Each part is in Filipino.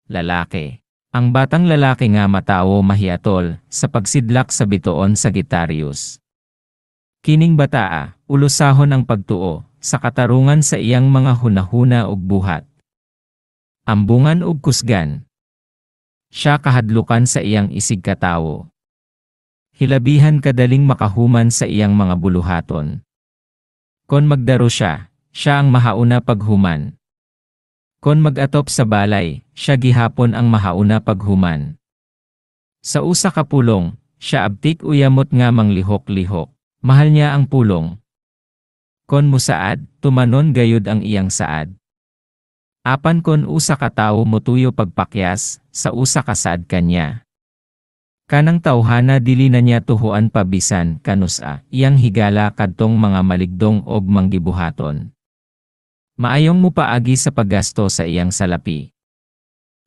lalaki. Ang batang lalaki nga matawo mahiatol sa pagsidlak sa bituon Sagittarius. Kining bataa, ulusahon ang pagtuo sa katarungan sa iyang mga hunahuna ug buhat. Ambungan ug kusgan. Siya kahadlukan sa iyang isig katawo. Hilabihan kadaling makahuman sa iyang mga buluhaton. Kon magdaro siya, siya ang mahauna paghuman. Kon mag-atop sa balay, siya gihapon ang mahauna paghuman. Sa usa ka pulong, siya abtik uyamot nga manglihok-lihok. Mahal niya ang pulong. Kon musaad, tumanon gayud ang iyang saad. Apan kon usa ka tawo motuyo pagpakyas, sa usa ka saad kanya. Kanang tawhana dili na niya tuhuan pabisan kanusa, iyang higala kadtong mga maligdong og manggibuhaton. Maayong mo paagi sa paggasto sa iyang salapi.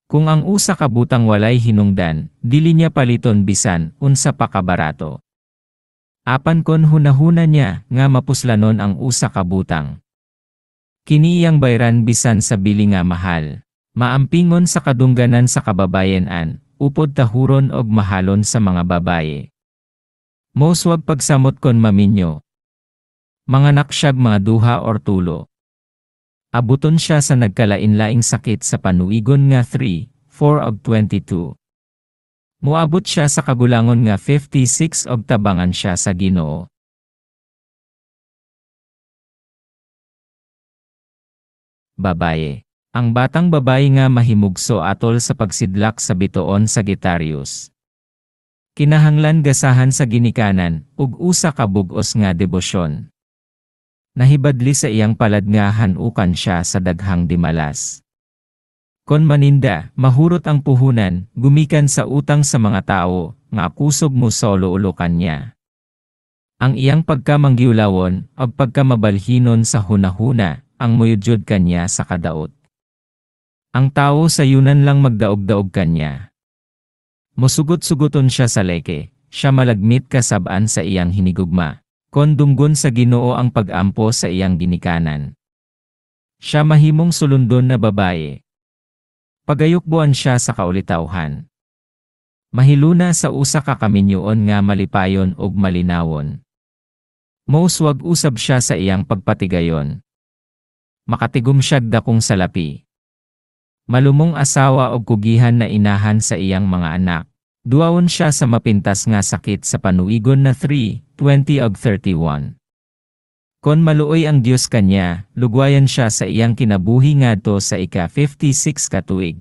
Kung ang usa ka butang walay hinungdan, dili niya paliton bisan unsa pa kabarato. Apan kon hunahuna niya nga mapuslanon ang usa ka butang. Kini iyang bayran bisan sa bili nga mahal. Maampingon sa kadungganan sa kababayen-an, upod tahuron og mahalon sa mga babaye. Mos wag pagsamot kon maminyo. Mga naksyag mga duha or tulo. Abuton siya sa nagkalain-laing sakit sa panuigon nga 3, 4 og 22. Muabot siya sa kagulangon nga 56 og tabangan siya sa Ginoo. Babaye. Ang batang babae nga mahimugso atol sa pagsidlak sa bituon Sagittarius. Kinahanglan gasahan sa ginikanan, ug usa ka bug-os nga debosyon. Nahibadli sa iyang palad nga hanukan siya sa daghang dimalas. Kon maninda, mahurot ang puhunan, gumikan sa utang sa mga tao, nga akusog mo solo-ulokan niya. Ang iyang pagkamanggiulawon, ag pagkamabalhinon sa hunahuna, ang muyudjud kanya sa kadaot. Ang tao sa yunan lang magdaog-daog kanya. Musugot-suguton siya sa leke, siya malagmit kasabaan sa iyang hinigugma. Kon dunggon sa Ginoo ang pag-ampo sa iyang ginikanan. Siya mahimong sulundon na babaye. Pagayukbuan siya sa kaulitawhan. Mahiluna sa usa ka kaminyoon nga malipayon ug malinawon. Mos wag usab siya sa iyang pagpatigayon. Makatigom siyag dakong salapi. Malumong asawa og kugihan na inahan sa iyang mga anak. Duawon siya sa mapintas nga sakit sa panuigon na 3, 20 og 31. Kon maluoy ang Dios kanya, lugwayan siya sa iyang kinabuhi ngadto sa ika-56 ka tuig.